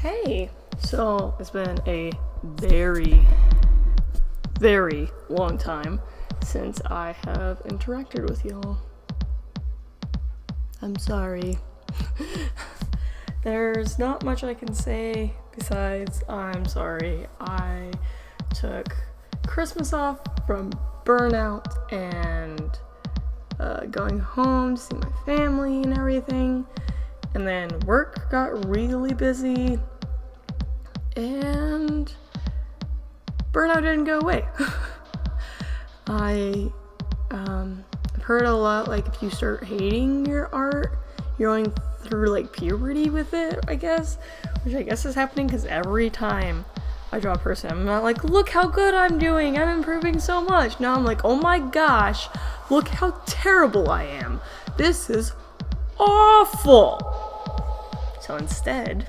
Hey, so it's been a very, very long time since I have interacted with y'all. I'm sorry. There's not much I can say besides I'm sorry. I took Christmas off from burnout and going home to see my family and everything. And then work got really busy and burnout didn't go away. I've heard a lot, like, if you start hating your art, you're going through, like, puberty with it, I guess. Which I guess is happening because every time I draw a person, I'm not like, look how good I'm doing, I'm improving so much. Now I'm like, oh my gosh, look how terrible I am. This is awful. So instead,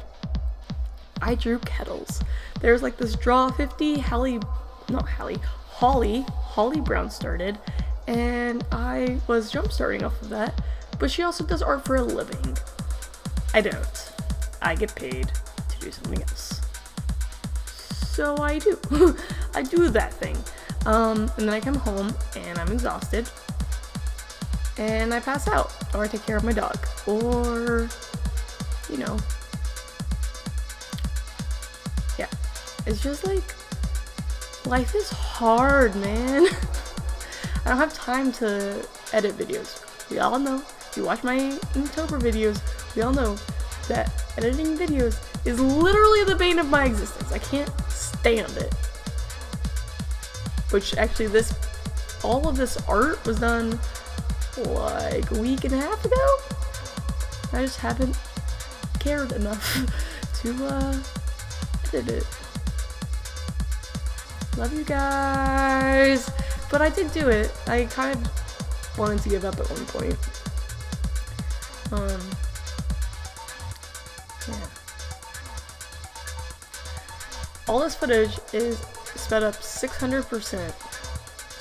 I drew Kettles. There's like this Draw 50 Holly Brown started, and I was jump starting off of that, but she also does art for a living. I don't. I get paid to do something else. So I do. I do that thing. And then I come home and I'm exhausted and I pass out, or I take care of my dog, or yeah, it's just like, life is hard, man. I don't have time to edit videos. We all know, if you watch my Inktober videos, we all know that editing videos is literally the bane of my existence. I can't stand it. Which actually, all of this art was done like a week and a half ago. I just haven't cared enough to edit it. Love you guys. But I did do it. I kind of wanted to give up at one point. Yeah. All this footage is sped up 600%.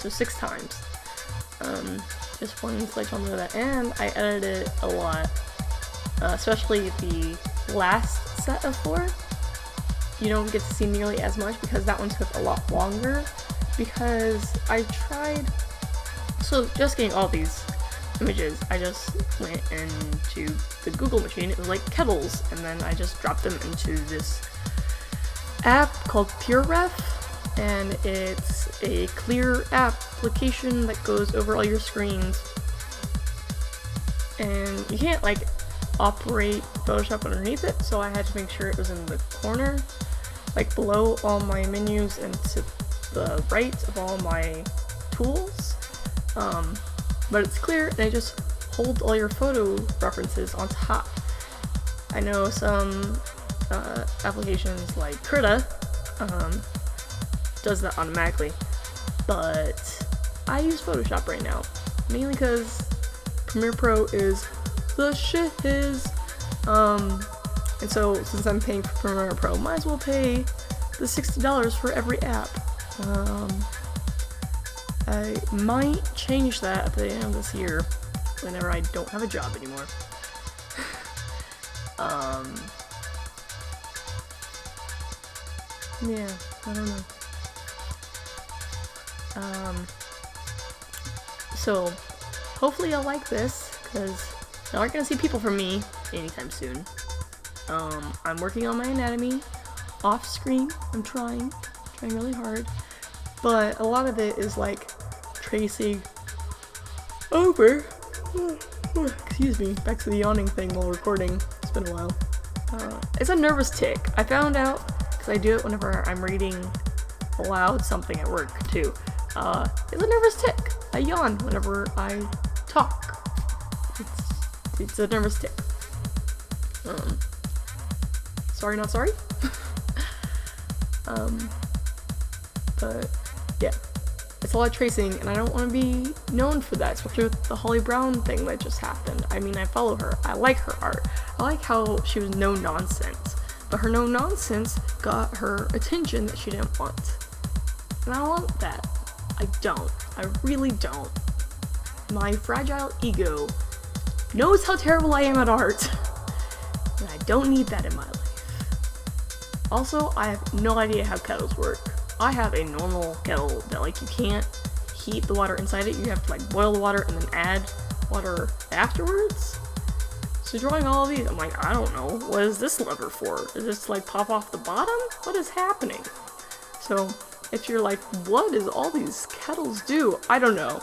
So 6 times. Just wanted to let y'all know that. And I edited it a lot. Especially the last set of 4. You don't get to see nearly as much because that one took a lot longer. Because I tried, so just getting all these images, I just went into the Google machine. It was like Kettles, and then I just dropped them into this app called PureRef, and it's a clear application that goes over all your screens, and you can't like operate Photoshop underneath it, so I had to make sure it was in the corner, like below all my menus and to the right of all my tools, but it's clear and it just holds all your photo references on top. I know some applications like Krita does that automatically, but I use Photoshop right now, mainly because Premiere Pro is the shiz, and so since I'm paying for Premiere Pro, might as well pay the $60 for every app. I might change that at the end of this year, whenever I don't have a job anymore. Yeah, I don't know. So, hopefully y'all like this, because y'all aren't gonna see people from me anytime soon. I'm working on my anatomy, off screen. I'm trying really hard. But a lot of it is like tracing over. Excuse me, back to the yawning thing while recording. It's been a while. It's a nervous tick. I found out because I do it whenever I'm reading aloud something at work too. It's a nervous tick. I yawn whenever I talk. It's a nervous tick. Sorry, not sorry. But yeah, it's a lot of tracing, and I don't want to be known for that, especially with the Holly Brown thing that just happened. I mean, I follow her, I like her art, I like how she was no nonsense, but her no nonsense got her attention that she didn't want, and I want that. I don't. I really don't. My fragile ego knows how terrible I am at art, and I don't need that in my life. Also, I have no idea how kettles work. I have a normal kettle that like you can't heat the water inside it. You have to like boil the water and then add water afterwards. So drawing all of these, I'm like, I don't know. What is this lever for? Is this to like pop off the bottom? What is happening? So if you're like, what does all these kettles do? I don't know.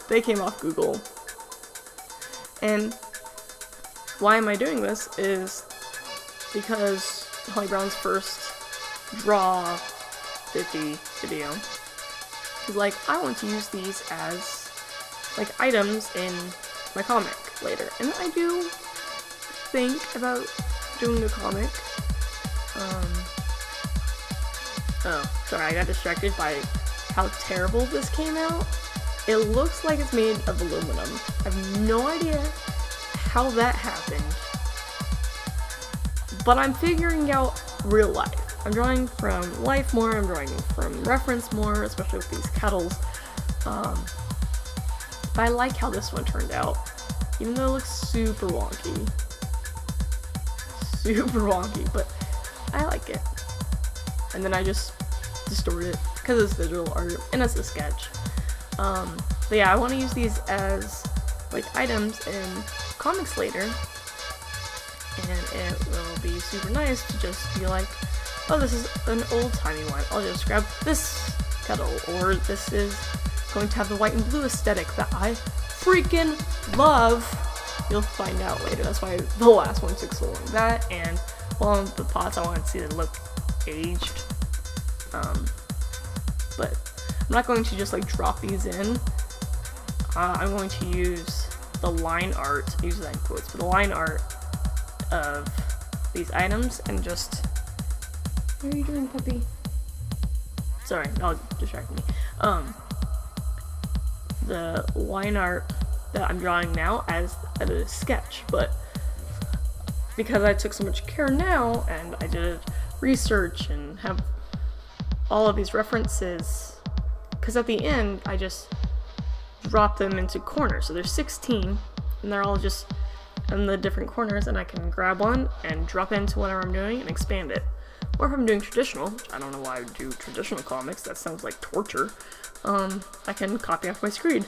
They came off Google. And why am I doing this is because Holly Brown's first Draw 50 video is like, I want to use these as like items in my comic later. And I do think about doing a comic. Oh, sorry, I got distracted by how terrible this came out. It looks like it's made of aluminum. I have no idea how that happened. But I'm figuring out real life. I'm drawing from life more, I'm drawing from reference more, especially with these kettles. But I like how this one turned out. Even though it looks super wonky. Super wonky, but I like it. And then I just distort it because it's digital art and it's a sketch. But yeah, I want to use these as like items in comics later, and it will be super nice to just be like, oh, this is an old-timey one. I'll just grab this kettle, or this is going to have the white and blue aesthetic that I freaking love. You'll find out later. That's why the last one took so long. That, and one of the pots I wanted to see that look aged. But I'm not going to just like drop these in. I'm going to use the line art, use that in quotes, but the line art of these items and just, what are you doing, puppy? Sorry, I'll distract me. The line art that I'm drawing now as a sketch, but because I took so much care now and I did research and have all of these references, because at the end I just drop them into corners. So there's 16 and they're all just in the different corners, and I can grab one and drop into whatever I'm doing and expand it. Or if I'm doing traditional, which I don't know why I would do traditional comics, that sounds like torture, I can copy off my screen.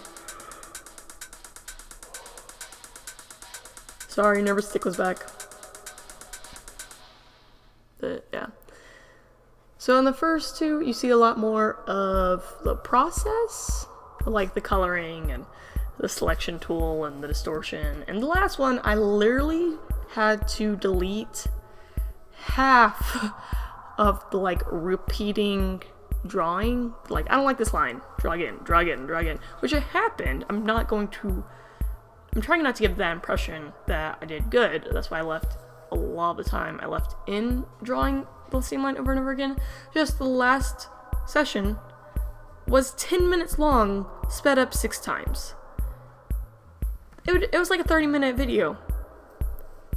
Sorry, nervous tick was back. But yeah. So in the first two, you see a lot more of the process, like the coloring and the selection tool and the distortion. And the last one, I literally had to delete half of the like repeating drawing. Like, I don't like this line. Draw again, draw again, draw again. Which it happened. I'm trying not to give that impression that I did good. That's why I left a lot of the time. I left in drawing the same line over and over again. Just the last session was 10 minutes long, sped up 6 times. It was like a 30-minute video.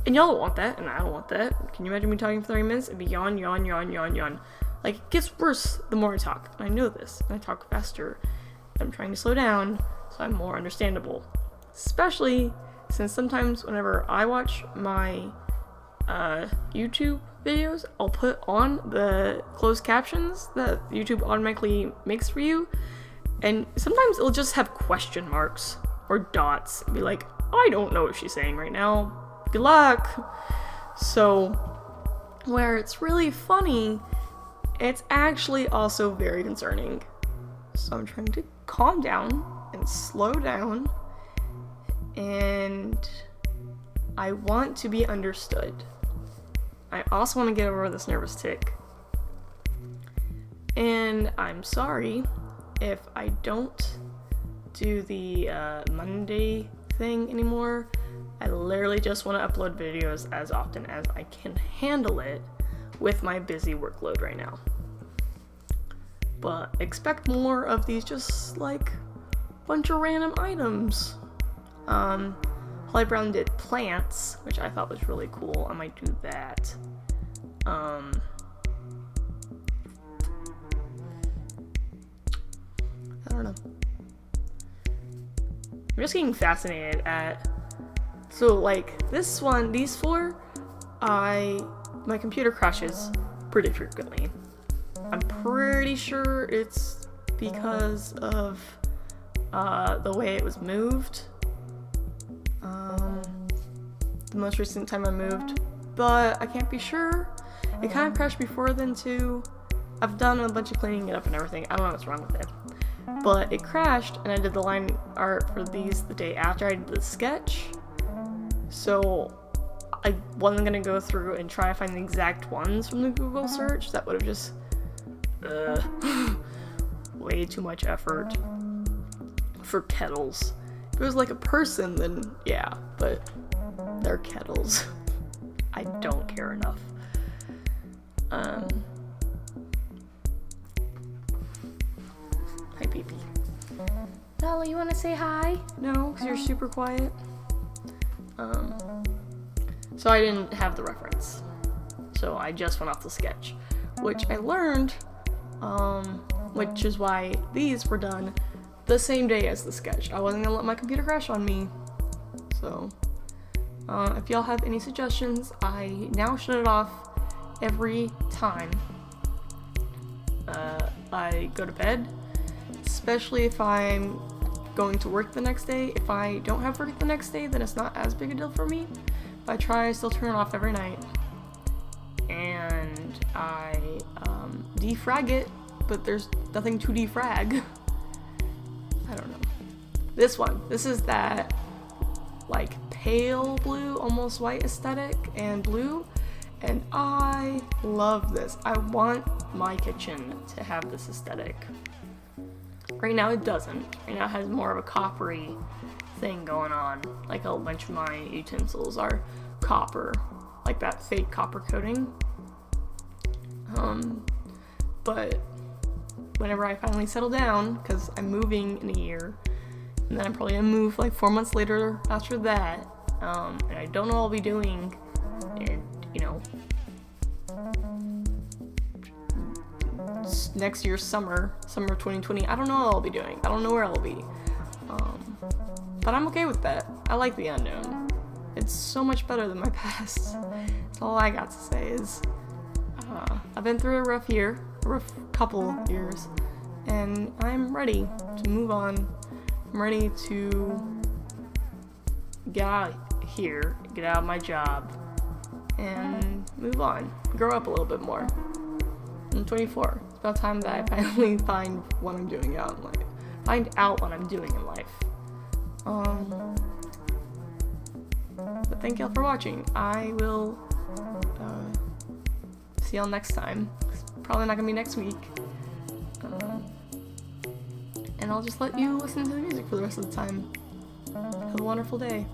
And y'all don't want that, and I don't want that. Can you imagine me talking for 30 minutes? It'd be yawn, yawn, yawn, yawn, yawn. Like, it gets worse the more I talk. And I know this. And I talk faster. I'm trying to slow down so I'm more understandable. Especially since sometimes whenever I watch my YouTube videos, I'll put on the closed captions that YouTube automatically makes for you. And sometimes it'll just have question marks or dots. And be like, I don't know what she's saying right now. Good luck. So, where it's really funny, it's actually also very concerning. So I'm trying to calm down and slow down, and I want to be understood. I also want to get over this nervous tick. And I'm sorry if I don't do the Monday thing anymore. I literally just want to upload videos as often as I can handle it with my busy workload right now. But expect more of these just like bunch of random items. Holly Brown did plants, which I thought was really cool. I might do that. I don't know. I'm just getting fascinated at, so like this one, these 4, my computer crashes pretty frequently. I'm pretty sure it's because of the way it was moved. The most recent time I moved, but I can't be sure. It kind of crashed before then too. I've done a bunch of cleaning it up and everything. I don't know what's wrong with it. But it crashed, and I did the line art for these the day after I did the sketch. So I wasn't gonna go through and try to find the exact ones from the Google search. That would have just way too much effort for Kettles. If it was like a person, then yeah, but they're Kettles. I don't care enough. Hi, baby. Dolly, you want to say hi? No, because you're super quiet. So I didn't have the reference. So I just went off the sketch, which I learned, which is why these were done the same day as the sketch. I wasn't gonna let my computer crash on me. So, if y'all have any suggestions, I now shut it off every time I go to bed, especially if I'm going to work the next day. If I don't have work the next day, then it's not as big a deal for me. But I try to still turn it off every night. And I defrag it, but there's nothing to defrag. I don't know. This is that like pale blue, almost white aesthetic and blue. And I love this. I want my kitchen to have this aesthetic. Right now it doesn't. Right now it has more of a coppery thing going on. Like a bunch of my utensils are copper, like that fake copper coating. But whenever I finally settle down, because I'm moving in a year, and then I'm probably gonna move like 4 months later after that, and I don't know what I'll be doing in, next year's summer of 2020. I don't know what I'll be doing. I don't know where I'll be. But I'm okay with that. I like the unknown. It's so much better than my past. That's all I got to say is, I've been through a rough couple years, and I'm ready to move on. I'm ready to get out of here, get out of my job, and move on. Grow up a little bit more. I'm 24. It's about time that I finally find what I'm doing out in life. Find out what I'm doing in life. But thank y'all for watching. I will see y'all next time. It's probably not gonna be next week. And I'll just let you listen to the music for the rest of the time. Have a wonderful day.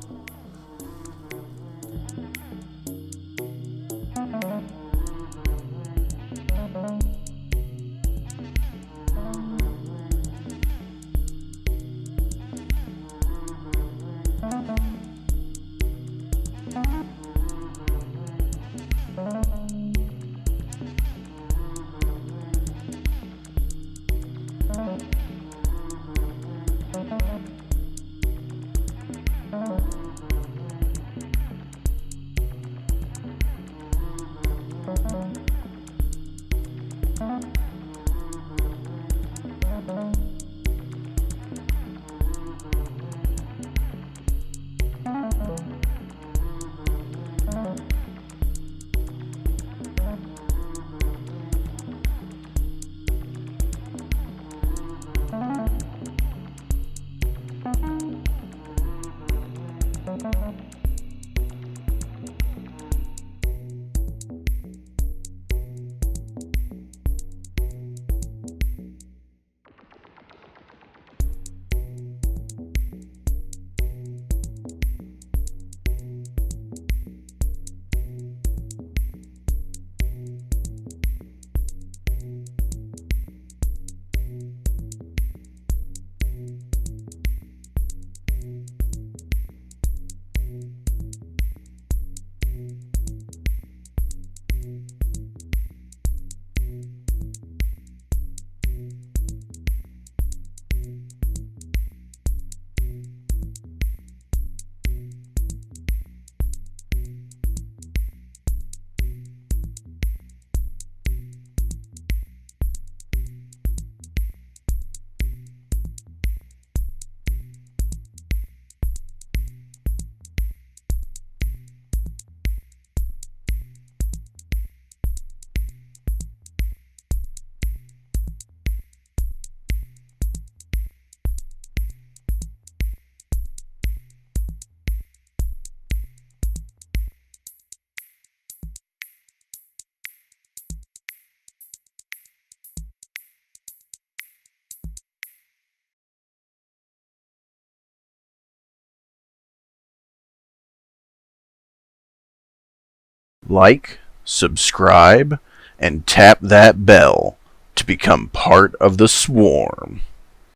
Like, subscribe, and tap that bell to become part of the swarm.